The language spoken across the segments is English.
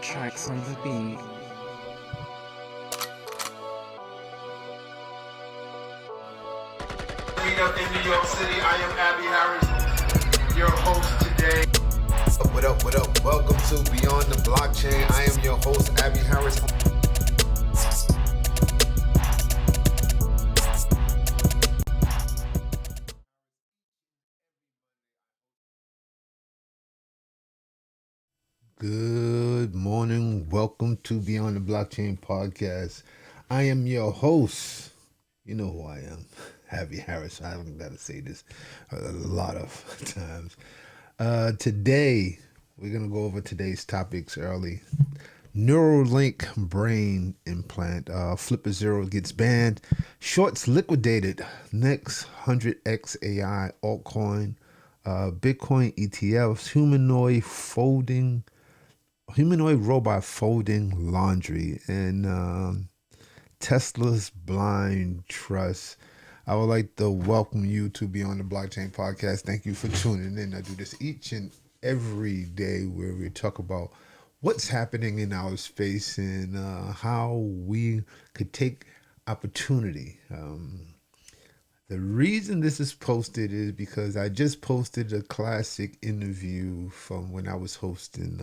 tracks on the beat. Up in New York City, I am Abby Harris, your host today. What up, what up? Welcome to Beyond the Blockchain. I am your host, Abby Harris. Good morning. Welcome to Beyond the Blockchain podcast. I am your host. You know who I am, Abby Harris. I don't got to say this a lot of times. Today, we're going to go over today's topics early. Neuralink brain implant. FlipperZero gets banned. Shorts liquidated. Next 100x AI altcoin. Bitcoin ETFs. Humanoid robot folding laundry. And Tesla's blind trust. I would like to welcome you to Beyond the Blockchain podcast. Thank you for tuning in. I do this each and every day where we talk about what's happening in our space and how we could take opportunity. The reason this is posted is because I just posted a classic interview from when I was hosting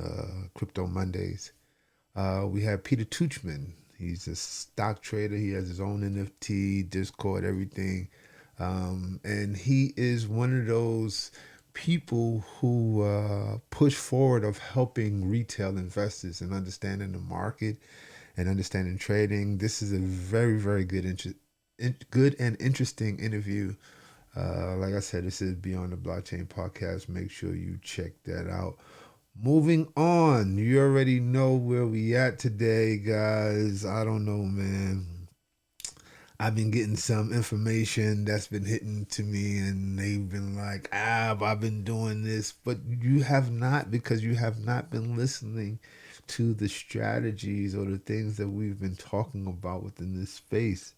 Crypto Mondays. We had Peter Tuchman. He's a stock trader. He has his own NFT, Discord, everything. And he is one of those people who push forward of helping retail investors and understanding the market and understanding trading. This is a very, very good and interesting interview. Like I said, this is Beyond the Blockchain podcast. Make sure you check that out. Moving on, you already know where we at today, guys. I don't know, man. I've been getting some information that's been hitting to me, and they've been like, I've been doing this, but you have not, because you have not been listening to the strategies or the things that we've been talking about within this space.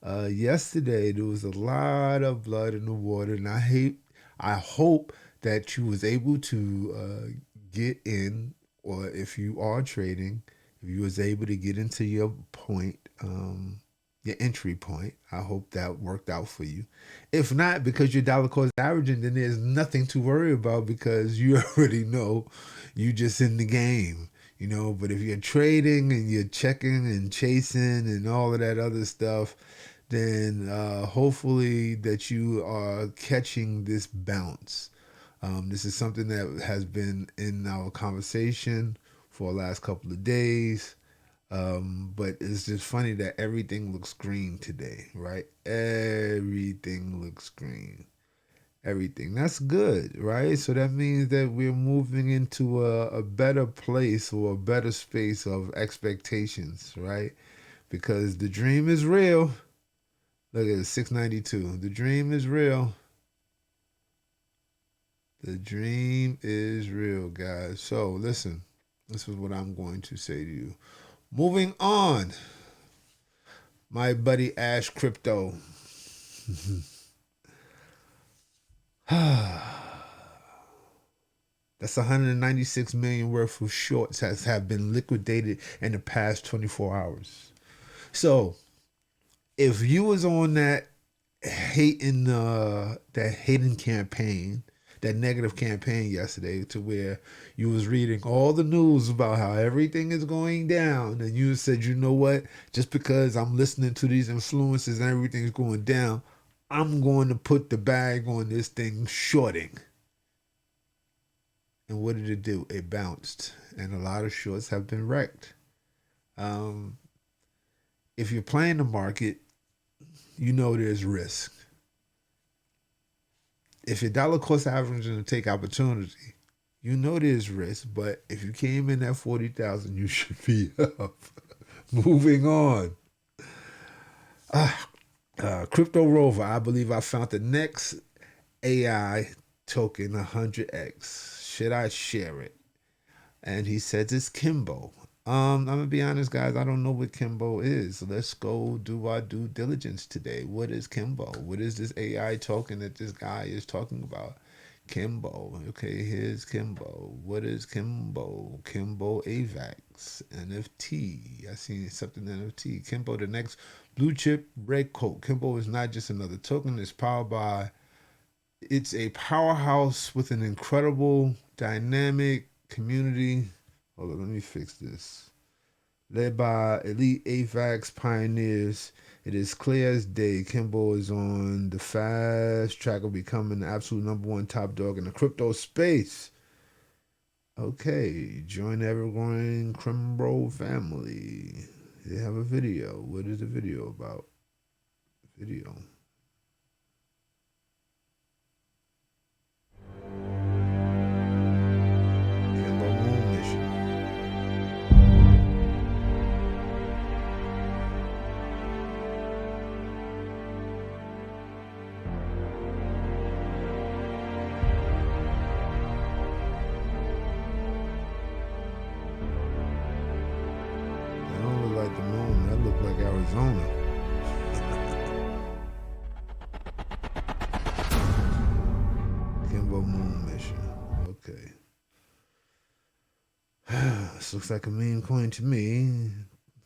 Yesterday, there was a lot of blood in the water, and I hope that you was able to get in, or if you are trading, if you was able to get into your point, your entry point. I hope that worked out for you. If not, because your dollar cost averaging, then there's nothing to worry about because you already know you just in the game, you know. But if you're trading and you're checking and chasing and all of that other stuff, then hopefully that you are catching this bounce. This is something that has been in our conversation for the last couple of days. But it's just funny that everything looks green today, right? Everything looks green. Everything. That's good, right? So that means that we're moving into a better place or a better space of expectations, right? Because the dream is real. Look at it, 692. The dream is real. The dream is real, guys. So listen, this is what I'm going to say to you. Moving on, my buddy Ash Crypto. That's 196 million worth of shorts have been liquidated in the past 24 hours. So if you was on that hating campaign, that negative campaign yesterday, to where you was reading all the news about how everything is going down, and you said, you know what, just because I'm listening to these influences and everything's going down, I'm going to put the bag on this thing shorting. And what did it do? It bounced, and a lot of shorts have been wrecked. If you're playing the market, you know there's risk. If your dollar cost averaging to take opportunity, you know there's risk. But if you came in at 40,000, you should be up. Moving on. Crypto Rover, I believe I found the next AI token, 100x. Should I share it? And he says it's Kimbo. I'm gonna be honest, guys. I don't know what Kimbo is. Let's go do our due diligence today. What is Kimbo? What is this AI token that this guy is talking about? Kimbo. Okay, here's Kimbo. What is Kimbo? Kimbo AVAX NFT. I seen something NFT. Kimbo, the next blue chip red coat. Kimbo is not just another token. It's powered by. It's a powerhouse with an incredible dynamic community. Hold on, let me fix this. Led by elite AVAX pioneers, it is clear as day Kimbo is on the fast track of becoming the absolute number one top dog in the crypto space. Okay, join the ever-growing Kimbo family. They have a video. What is the video about? Video. Kimbo Moon Mission. That don't look like the moon. That look like Arizona. Kimbo Moon Mission. Okay. This looks like a meme coin to me.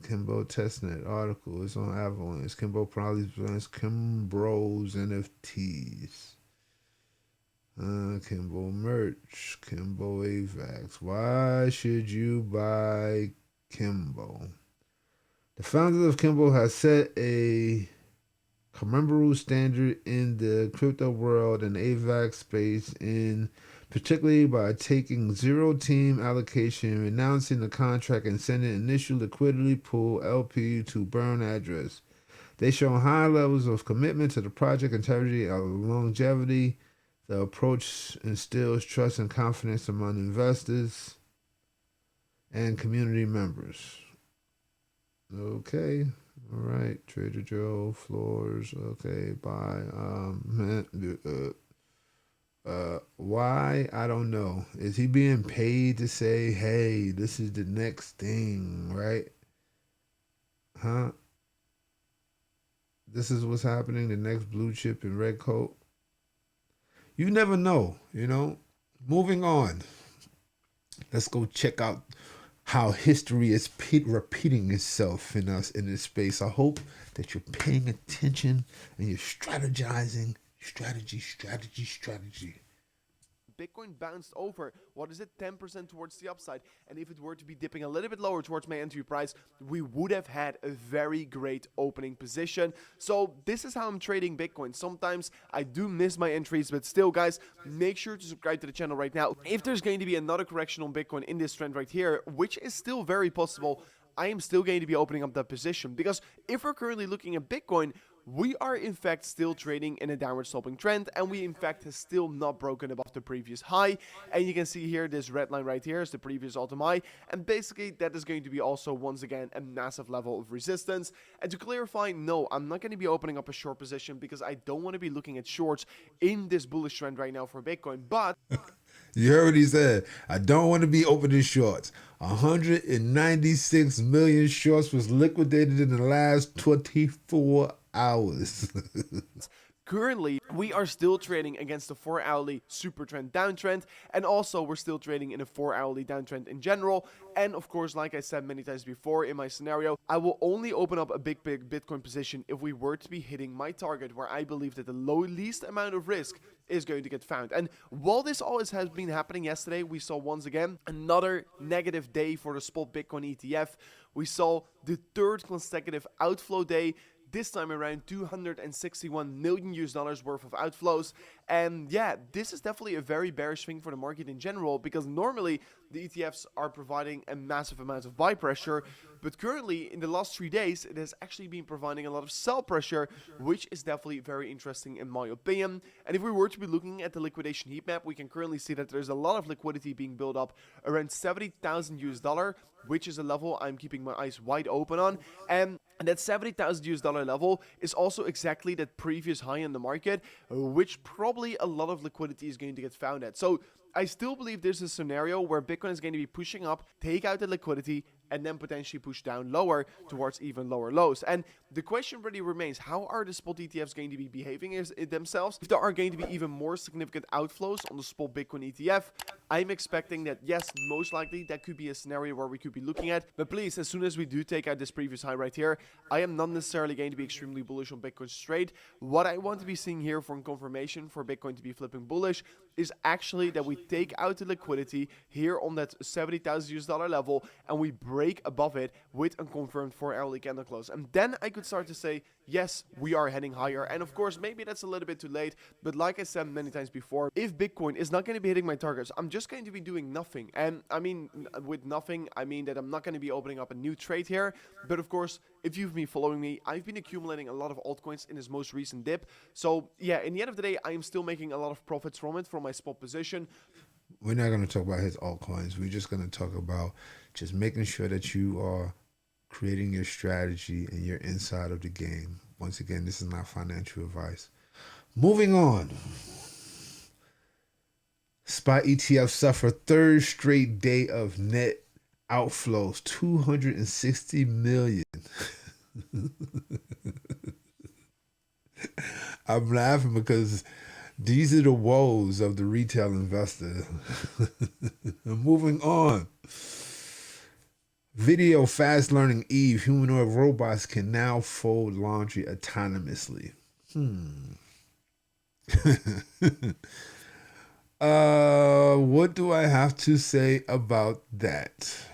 Kimbo testnet article is on Avalanche. Kimbo probably plans Kimbro's NFTs. Kimbo merch. Kimbo AVAX. Why should you buy Kimbo? The founders of Kimbo has set a commemorable standard in the crypto world and AVAX space, in particularly by taking zero team allocation, renouncing the contract, and sending initial liquidity pool LP to burn address. They show high levels of commitment to the project integrity and longevity. The approach instills trust and confidence among investors and community members. Okay. All right. Trader Joe, floors. Okay. Bye. Why? I don't know. Is he being paid to say, hey, this is the next thing, right? Huh? This is what's happening, the next blue chip and red coat. You never know, you know. Moving on. Let's go check out how history is repeating itself in us in this space. I hope that you're paying attention and you're strategizing. Strategy. Bitcoin bounced over, 10% towards the upside, and if it were to be dipping a little bit lower towards my entry price, we would have had a very great opening position. So this is how I'm trading Bitcoin. Sometimes I do miss my entries, but still, guys, make sure to subscribe to the channel right now. If there's going to be another correction on Bitcoin in this trend right here, which is still very possible, I am still going to be opening up that position, because if we're currently looking at Bitcoin, we are in fact still trading in a downward sloping trend, and we in fact have still not broken above the previous high. And you can see here this red line right here is the previous all-time high, and basically that is going to be also once again a massive level of resistance. And to clarify, no, I'm not going to be opening up a short position, because I don't want to be looking at shorts in this bullish trend right now for Bitcoin. But you heard what he said. I don't want to be opening shorts. 196 million shorts was liquidated in the last 24 hours. currently, we are still trading against the 4-hourly super trend downtrend, and also we're still trading in a 4-hourly downtrend in general. And of course, like I said many times before in my scenario, I will only open up a big Bitcoin position if we were to be hitting my target, where I believe that the least amount of risk is going to get found. And while this always has been happening yesterday, we saw once again another negative day for the spot Bitcoin ETF. We saw the third consecutive outflow day. This time around $261 million worth of outflows. And yeah, this is definitely a very bearish thing for the market in general, because normally the ETFs are providing a massive amount of buy pressure, but currently in the last 3 days it has actually been providing a lot of sell pressure, which is definitely very interesting in my opinion. And if we were to be looking at the liquidation heat map, we can currently see that there's a lot of liquidity being built up around $70,000, which is a level I'm keeping my eyes wide open on. And that $70,000 level is also exactly that previous high in the market, which probably a lot of liquidity is going to get found at. So I still believe there's a scenario where Bitcoin is going to be pushing up, take out the liquidity, and then potentially push down lower towards even lower lows. And the question really remains, how are the spot ETFs going to be behaving themselves? If there are going to be even more significant outflows on the spot Bitcoin ETF, I'm expecting that, yes, most likely that could be a scenario where we could be looking at. But please, as soon as we do take out this previous high right here, I am not necessarily going to be extremely bullish on Bitcoin straight. What I want to be seeing here for confirmation for Bitcoin to be flipping bullish is actually that we take out the liquidity here on that $70,000 level and we break above it with a confirmed 4-hourly candle close. And then I could start to say, yes, we are heading higher. And of course, maybe that's a little bit too late. But like I said many times before, if Bitcoin is not going to be hitting my targets, I'm just going to be doing nothing. And I mean, with nothing, I mean that I'm not going to be opening up a new trade here. But of course, if you've been following me, I've been accumulating a lot of altcoins in this most recent dip. So yeah, in the end of the day, I am still making a lot of profits from it, from my spot position. We're not going to talk about his altcoins. We're just going to talk about just making sure that you are creating your strategy and you're inside of the game. Once again, this is not financial advice. Moving on. Spot ETF suffer third straight day of net outflows, 260 million. I'm laughing because these are the woes of the retail investor. Moving on. Video fast learning Eve. Humanoid robots can now fold laundry autonomously. What do I have to say about that?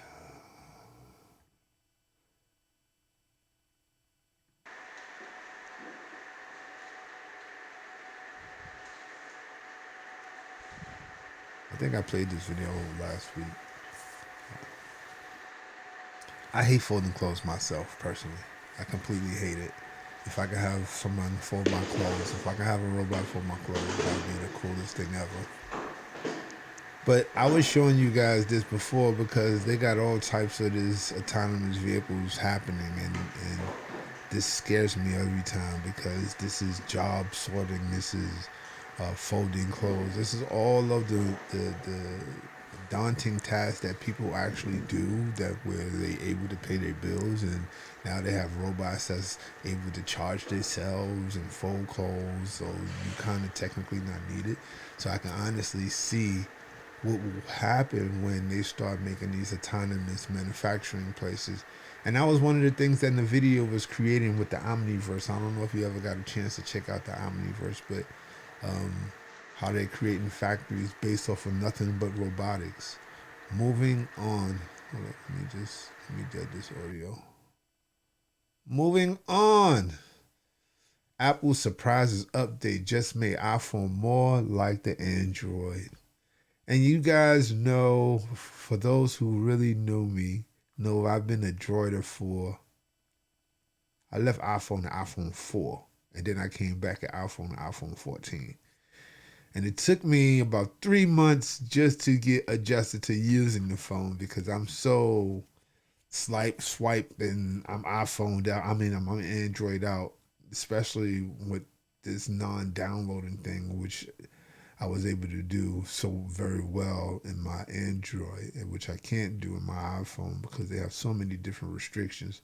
I think I played this video last week. I hate folding clothes myself, personally. I completely hate it. If I could have someone fold my clothes, if I could have a robot fold my clothes, that would be the coolest thing ever. But I was showing you guys this before because they got all types of these autonomous vehicles happening, and this scares me every time because this is job sorting, this is folding clothes, this is all of the daunting tasks that people actually do, that where they able to pay their bills, and now they have robots that's able to charge themselves and fold clothes, so you kind of technically not need it. So I can honestly see what will happen when they start making these autonomous manufacturing places. And that was one of the things that the video was creating with the Omniverse. I don't know if you ever got a chance to check out the Omniverse, but how they're creating factories based off of nothing but robotics. Moving on. Hold up, let me get this audio. Moving on. Apple surprises update just made iPhone more like the Android. And you guys know, for those who really know me, know I've been a droider for, I left iPhone to iPhone 4, and then I came back at iPhone to iPhone 14. And it took me about 3 months just to get adjusted to using the phone because I'm so swipe, and I'm iPhoned out. I mean, I'm Android out, especially with this non-downloading thing, which I was able to do so very well in my Android, and which I can't do in my iPhone because they have so many different restrictions.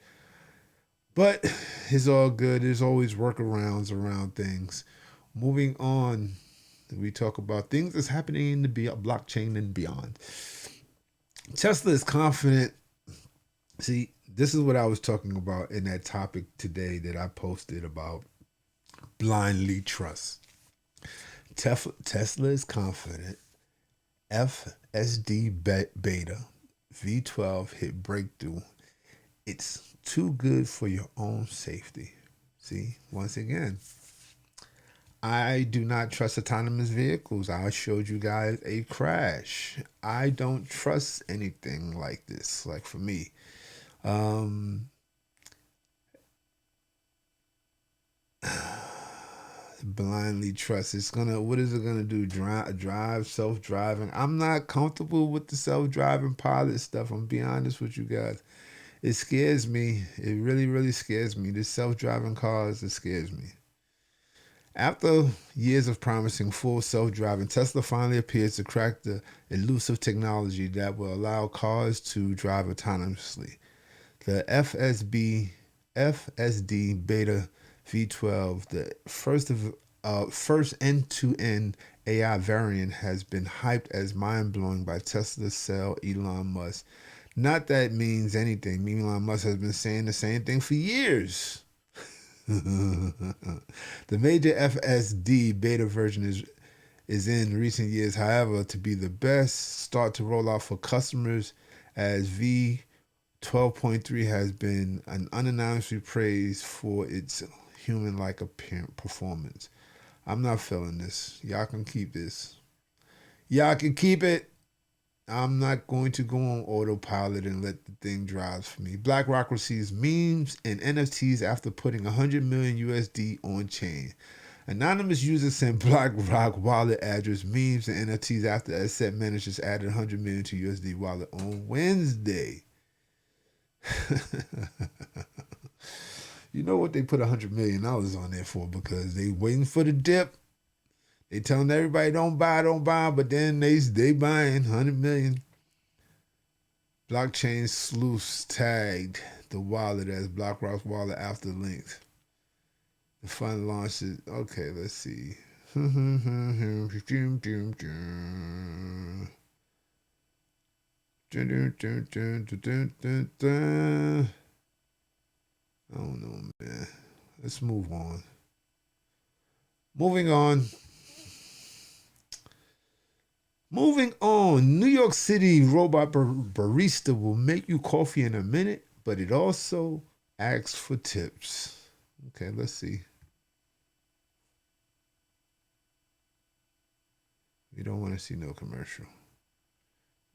But it's all good. There's always workarounds around things. Moving on, we talk about things that's happening in the blockchain and beyond. Tesla is confident. See, this is what I was talking about in that topic today that I posted about blindly trust. Tesla is confident FSD beta V12 hit breakthrough. It's too good for your own safety. See, once again, I do not trust autonomous vehicles. I showed you guys a crash. I don't trust anything like this. Like for me, blindly trust. What is it gonna do? Drive self-driving. I'm not comfortable with the self-driving pilot stuff. I'm being honest with you guys. It scares me. It really, really scares me. This self-driving cars, it scares me. After years of promising full self-driving, Tesla finally appears to crack the elusive technology that will allow cars to drive autonomously. The FSD Beta V12, the first end-to-end AI variant, has been hyped as mind-blowing by Tesla CEO Elon Musk. Not that it means anything. Elon Musk has been saying the same thing for years. The major FSD beta version is in recent years, however, to be the best start to roll out for customers, as V12.3 has been unanimously praised for its human-like performance. I'm not feeling this. Y'all can keep this. Y'all can keep it. I'm not going to go on autopilot and let the thing drive for me. BlackRock receives memes and NFTs after putting 100 million USD on chain. Anonymous users sent BlackRock wallet address memes and NFTs after asset managers added 100 million to USD wallet on Wednesday. You know what they put $100 million on there for? Because they waiting for the dip. They telling everybody don't buy, but then they buying 100 million. Blockchain sleuths tagged the wallet as BlackRock's wallet after links. The fund launches. Okay, let's see. I don't know, man. Let's move on. Moving on. New York City robot barista will make you coffee in a minute, but it also asks for tips. Okay, let's see. We don't want to see no commercial.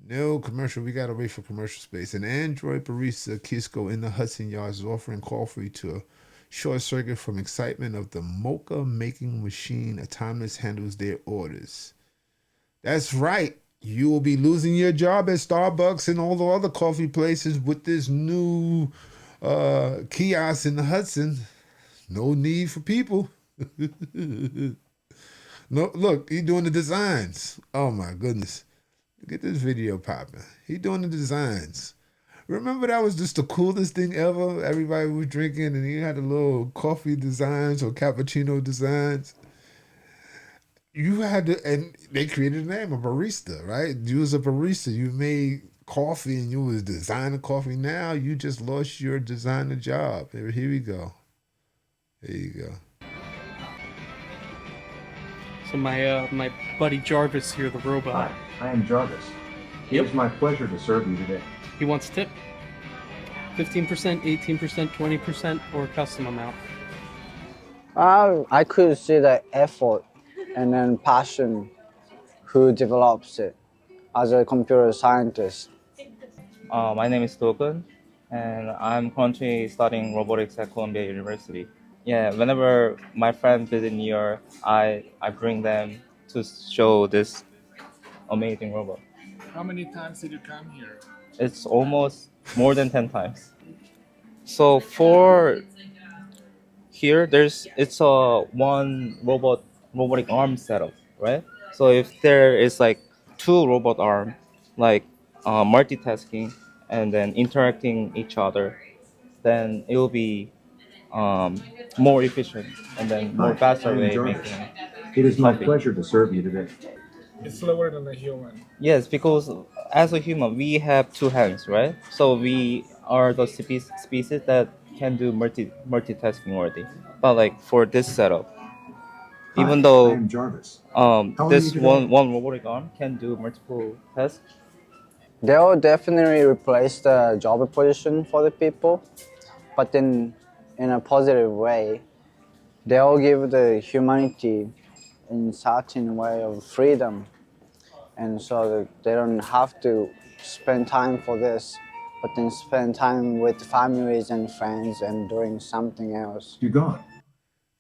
No commercial. We got to wait for commercial space. An Android barista, Kisco, in the Hudson Yards is offering coffee to a short circuit from excitement of the mocha making machine. Autonomous handles their orders. That's right. You will be losing your job at Starbucks and all the other coffee places with this new kiosk in the Hudson. No need for people. No, look, he's doing the designs. Oh my goodness. Get this video popping. He doing the designs. Remember that was just the coolest thing ever? Everybody was drinking and he had the little coffee designs or cappuccino designs. You had to, and they created a name, a barista, right? You was a barista. You made coffee and you was designing coffee. Now you just lost your designer job. Here we go. There you go. So my buddy Jarvis here, the robot. Hi, I am Jarvis. It Yep. is my pleasure to serve you today. He wants tip. 15%, 18%, 20%, or custom amount. I could see the effort and then passion who develops it as a computer scientist. My name is Dogun, and I'm currently studying robotics at Columbia University. Yeah, whenever my friends visit New York, I bring them to show this amazing robot. How many times did you come here? It's almost more than 10 times. So for here, it's a one robotic arm setup, right? So if there is like two robot arm, like multitasking and then interacting each other, then it will be more efficient and then more faster I am way Jarvis. making. It is my coffee. pleasure to serve you today. It's slower than a human. Yes, because as a human, we have two hands, right? So we are the species that can do multitasking already. But like for this setup, even Hi, though I am Jarvis. How are this you today? one robotic arm can do multiple tasks, They'll definitely replace the job position for the people, but in a positive way. They'll give the humanity in certain way of freedom, and so that they don't have to spend time for this, but then spend time with families and friends and doing something else. You're gone.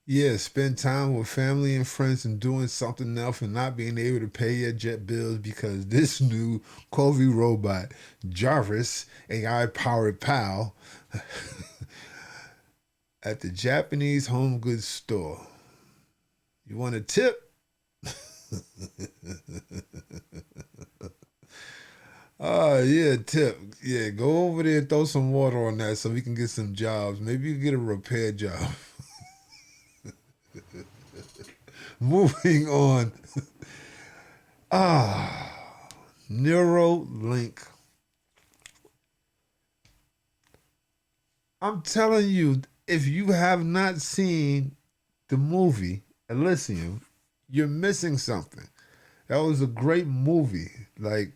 Yeah, spend time with family and friends and doing something else and not being able to pay your jet bills because this new coffee robot, Jarvis, AI-powered pal, at the Japanese home goods store. You want a tip? Yeah, tip. Yeah, go over there and throw some water on that so we can get some jobs. Maybe you get a repair job. Moving on. Neuralink. I'm telling you, if you have not seen the movie Elysium, you're missing something. That was a great movie. Like,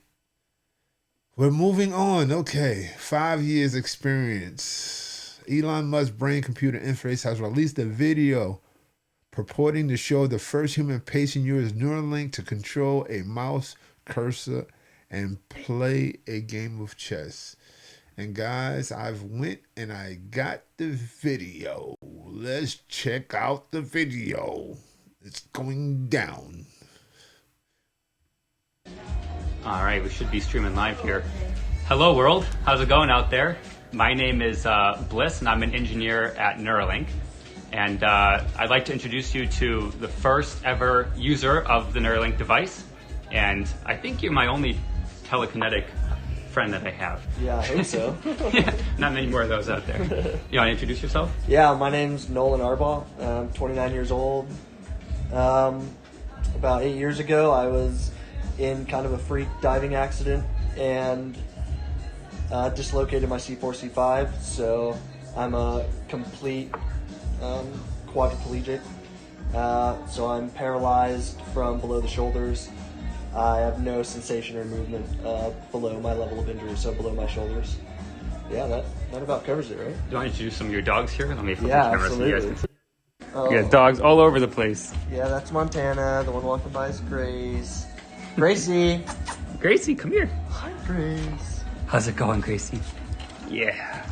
we're moving on. Okay, 5 years experience. Elon Musk's brain-computer interface has released a video purporting to show the first human patient use Neuralink to control a mouse cursor and play a game of chess. And guys, I've went and I got the video. Let's check out the video. It's going down. All right, we should be streaming live here. Hello world, how's it going out there? My name is Bliss and I'm an engineer at Neuralink. And I'd like to introduce you to the first ever user of the Neuralink device. And I think you're my only telekinetic friend that I have. Yeah, I think so. Yeah, not many more of those out there. You want to introduce yourself? Yeah, my name's Nolan Arbaugh. I'm 29 years old. About 8 years ago, I was in kind of a freak diving accident and dislocated my C4, C5. So I'm a complete quadriplegic. So I'm paralyzed from below the shoulders. I have no sensation or movement below my level of injury, so below my shoulders. Yeah, that about covers it, right? Do you want to introduce some of your dogs here? Let me flip Yeah, the camera so you guys absolutely. can see. You got dogs all over the place. Yeah, that's Montana. The one walking by is Grace. Gracie! Gracie, come here. Hi, Grace. How's it going, Gracie? Yeah.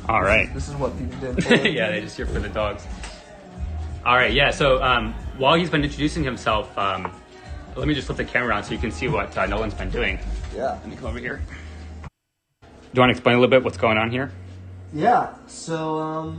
All right. This is what people did for him. Yeah, they just here for the dogs. All right, yeah, so while he's been introducing himself, let me just flip the camera around so you can see what Nolan's been doing. Yeah. Let me come over here. Do you want to explain a little bit what's going on here? Yeah, so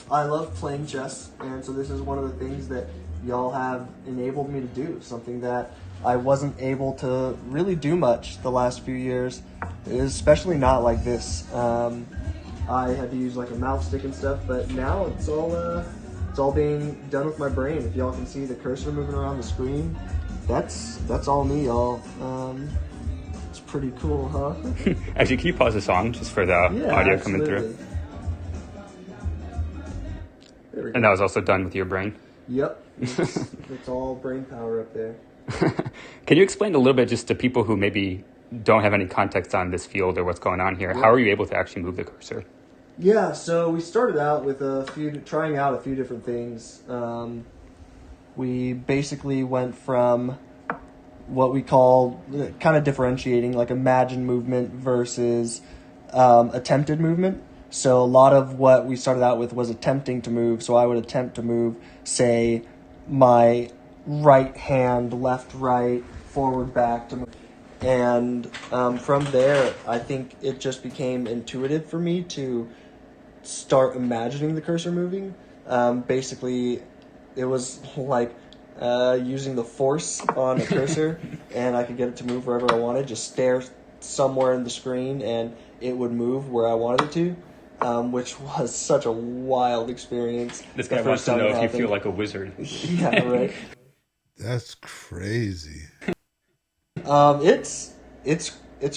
I love playing chess, and so this is one of the things that y'all have enabled me to do, something that I wasn't able to really do much the last few years, especially not like this. I had to use like a mouse stick and stuff, but now it's all being done with my brain. If y'all can see the cursor moving around the screen, that's all me, y'all. It's pretty cool, huh? Actually, can you pause the song just for the audio coming through? There we go. And that was also done with your brain? Yep. It's all brain power up there. Can you explain a little bit just to people who maybe don't have any context on this field or what's going on here? Yeah. How are you able to actually move the cursor? Yeah, so we started out with trying out a few different things. We basically went from what we call kind of differentiating, like imagined movement versus attempted movement. So a lot of what we started out with was attempting to move. So I would attempt to move, say, my right hand, left, right, forward, back to move. And from there, I think it just became intuitive for me to start imagining the cursor moving. Basically, it was like using the force on a cursor, and I could get it to move wherever I wanted. Just stare somewhere in the screen, and it would move where I wanted it to, which was such a wild experience. This guy wants to know if you feel like a wizard. Yeah, right. That's crazy. It's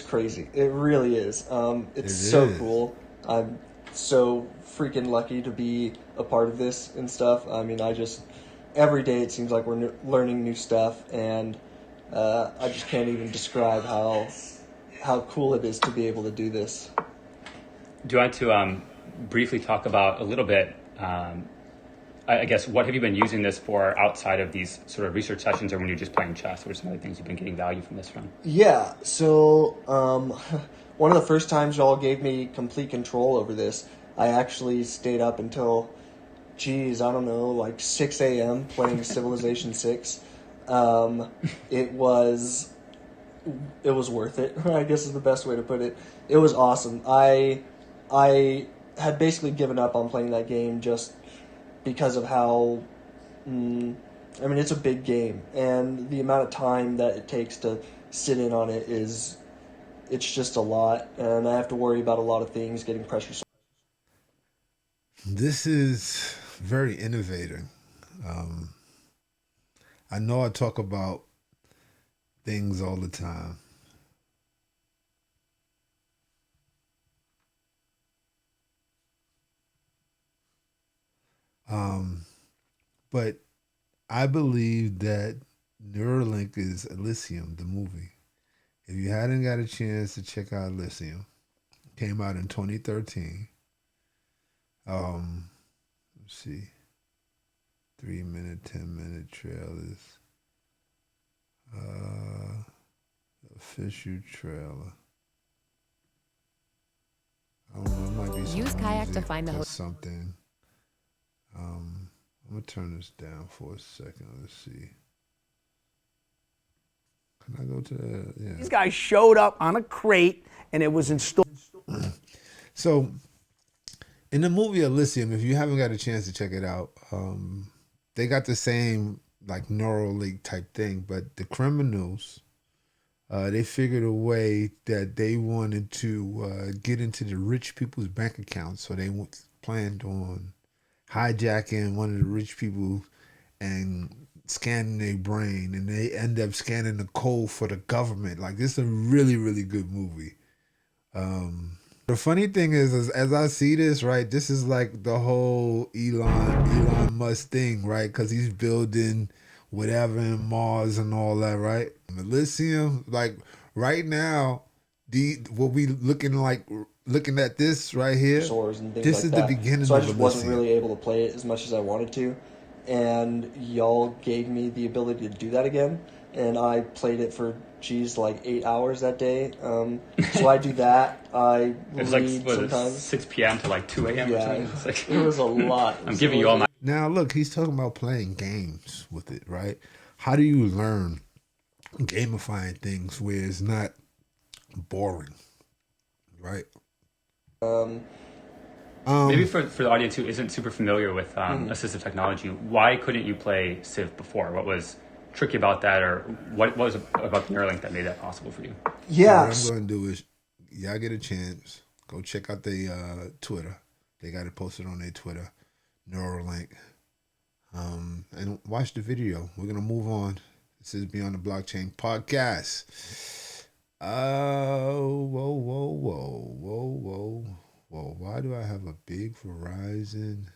crazy. It really is. It's so cool. I'm so freaking lucky to be a part of this and stuff. I mean, every day it seems like we're learning new stuff, and I just can't even describe how cool it is to be able to do this. Do you want to briefly talk about a little bit, I guess, what have you been using this for outside of these sort of research sessions or when you're just playing chess? What are some other things you've been getting value from this from? Yeah, so one of the first times y'all gave me complete control over this, I actually stayed up until, like 6 a.m. playing Civilization 6. It was worth it, I guess is the best way to put it. It was awesome. I had basically given up on playing that game just because of how, I mean, it's a big game, and the amount of time that it takes to sit in on it it's just a lot, and I have to worry about a lot of things, getting pressure. This is very innovative. I know I talk about things all the time. But I believe that Neuralink is Elysium, the movie. If you hadn't got a chance to check out Elysium, came out in 2013. Let's see. 3-minute, 10-minute trailers. Official trailer. I don't know, it might be Use Kayak to music find the or host. something. I'm gonna turn this down for a second. Let's see. Can I go to the, yeah. These guys showed up on a crate and it was installed. So, in the movie Elysium, if you haven't got a chance to check it out, they got the same like Neuralink type thing, but the criminals, they figured a way that they wanted to get into the rich people's bank accounts. So they planned on hijacking one of the rich people and scanning their brain, and they end up scanning the code for the government. Like, this is a really, really good movie. The funny thing is as I see this, right, this is like the whole Elon Musk thing, right? Because he's building whatever in Mars and all that, right? Elysium, like right now, what we looking at this right here, And things this like is that. the beginning so I of just Elysium. wasn't really able to play it as much as I wanted to, and y'all gave me the ability to do that again, and I played it for like 8 hours that day. So I do that. I It's read like sometimes. 6 p.m. to like 2 a.m. or Yeah, something. It's like, it was a lot. I'm giving you all my. Now look, he's talking about playing games with it, right? How do you learn gamifying things where it's not boring, right? Maybe for the audience who isn't super familiar with assistive technology, why couldn't you play Civ before? What was tricky about that, or what was it about the Neuralink that made that possible for you? Yeah. So what I'm going to do is, y'all get a chance, go check out the Twitter. They got it posted on their Twitter, Neuralink. And watch the video. We're going to move on. This is Beyond the Blockchain podcast. Whoa. Why do I have a big Verizon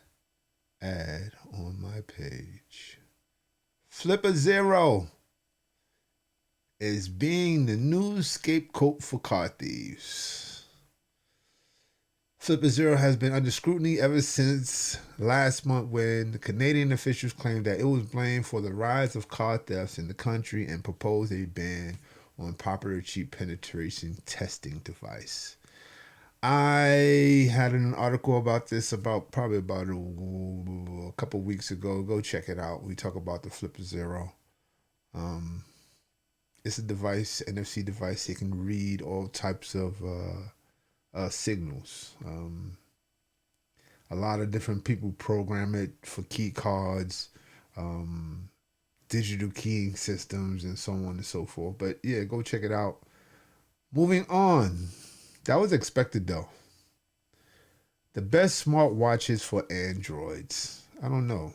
ad on my page? FlipperZero is being the new scapegoat for car thieves. FlipperZero has been under scrutiny ever since last month when the Canadian officials claimed that it was blamed for the rise of car thefts in the country and proposed a ban on popular cheap penetration testing device. I had an article about this probably about a couple weeks ago. Go check it out. We talk about the FlipperZero. It's a device, NFC device. It can read all types of signals. A lot of different people program it for key cards, digital keying systems, and so on and so forth. But yeah, go check it out. Moving on. That was expected though. The best smartwatches for Androids. I don't know.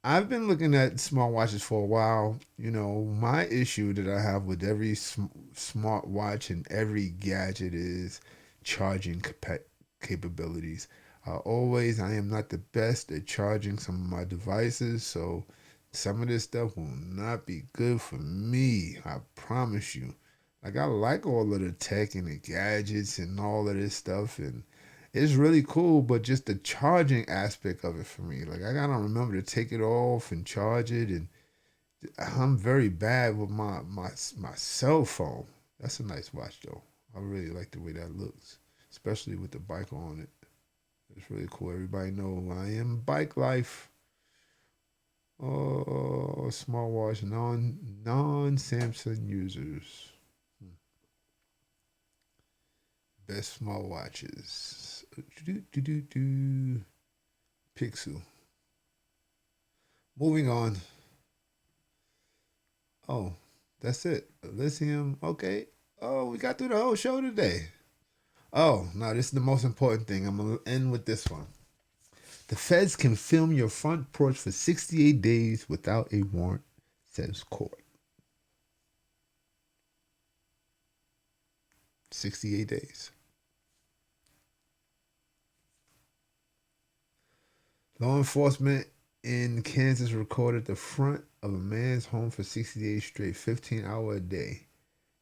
I've been looking at smartwatches for a while. You know, my issue that I have with every smartwatch and every gadget is charging capabilities. I am not the best at charging some of my devices, so some of this stuff will not be good for me. I promise you. Like, I like all of the tech and the gadgets and all of this stuff, and it's really cool, but just the charging aspect of it for me. Like, I gotta remember to take it off and charge it, and I'm very bad with my cell phone. That's a nice watch, though. I really like the way that looks, especially with the bike on it. It's really cool. Everybody know I am bike life. Oh, smartwatch, non-Samsung users. Best smartwatches. Pixel. moving on. Oh, that's it. Lithium. Okay. Oh, we got through the whole show today. Oh, now this is the most important thing. I'm going to end with this one. The feds can film your front porch for 68 days without a warrant, says court. 68 days. Law enforcement in Kansas recorded the front of a man's home for 60 days straight, 15 hours a day,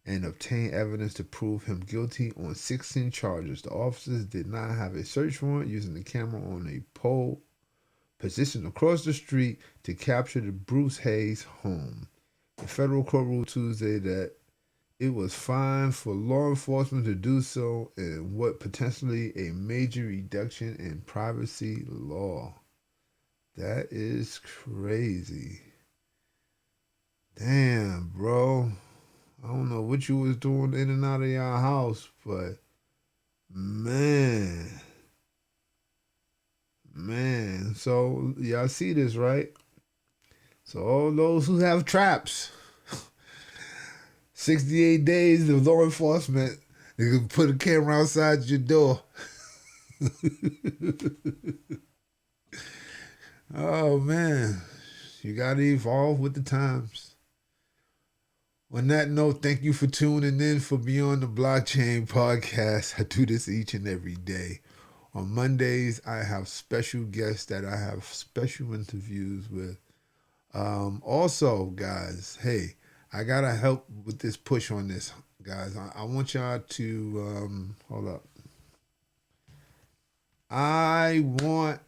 and obtained evidence to prove him guilty on 16 charges. The officers did not have a search warrant, using the camera on a pole positioned across the street to capture the Bruce Hayes home. The federal court ruled Tuesday that it was fine for law enforcement to do so in what potentially a major reduction in privacy law. That is crazy. Damn, bro. I don't know what you was doing in and out of your house, but man. So y'all see this, right? So all those who have traps, 68 days of law enforcement, they can put a camera outside your door. Oh man, you gotta evolve with the times. On that note, thank you for tuning in for Beyond the Blockchain podcast. I do this each and every day. On Mondays, I have special guests that I have special interviews with. Also, guys, hey, I gotta help with this push on this, guys. I want y'all to hold up. I want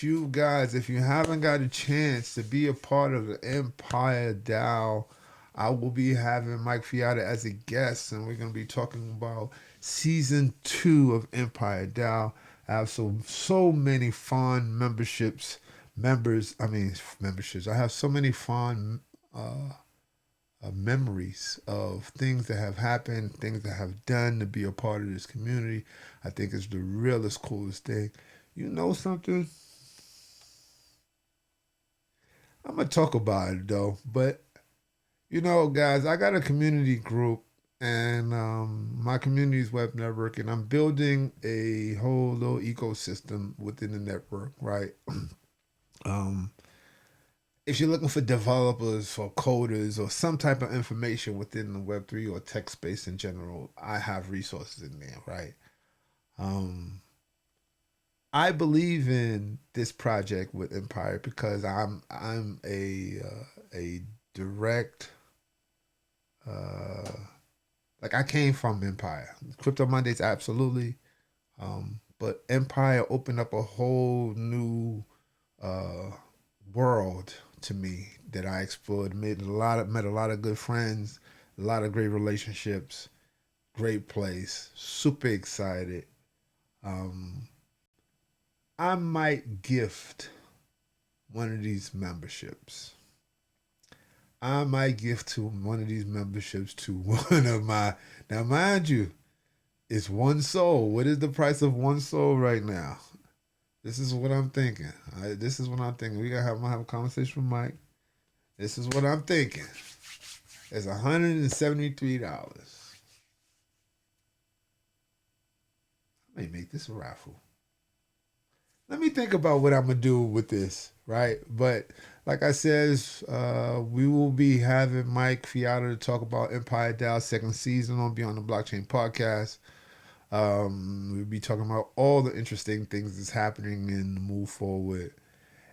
you guys, if you haven't got a chance to be a part of the Empire DAO, I will be having Mike Fiata as a guest, and we're going to be talking about season 2 of Empire DAO. I have so many fond memberships. I have so many fond memories of things that have happened, things that have done to be a part of this community. I think it's the realest, coolest thing. You know something? I'm going to talk about it, though. But, you know, guys, I got a community group, and my community is web network, and I'm building a whole little ecosystem within the network, right? If you're looking for developers or coders or some type of information within the Web3 or tech space in general, I have resources in there, right? I believe in this project with Empire because I'm a direct like I came from Empire. Crypto Mondays, absolutely. But Empire opened up a whole new world to me that I explored. Met a lot of good friends, a lot of great relationships, great place, super excited. I might gift one of these memberships. I might gift to one of these memberships to one of my, now mind you, it's one soul. What is the price of one soul right now? This is what I'm thinking. I'm gonna have a conversation with Mike. This is what I'm thinking. It's $173. I may make this a raffle. Let me think about what I'm going to do with this, right? But like I said, we will be having Mike Fiata to talk about Empire DAO second season on Beyond the Blockchain podcast. We'll be talking about all the interesting things that's happening in the move forward.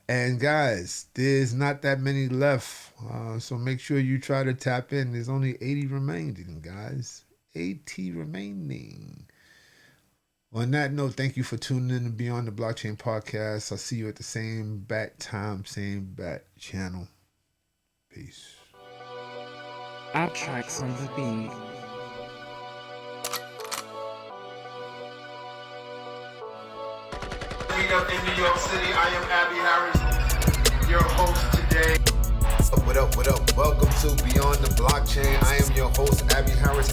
And guys, there's not that many left, so make sure you try to tap in. There's only 80 remaining, guys. 80 remaining. On that note, thank you for tuning in to Beyond the Blockchain podcast. I'll see you at the same bat time, same bat channel. Peace. Tracks on the beat. Up in New York City, I am Abby Harris, your host today. What up? Welcome to Beyond the Blockchain. I am your host, Abby Harris.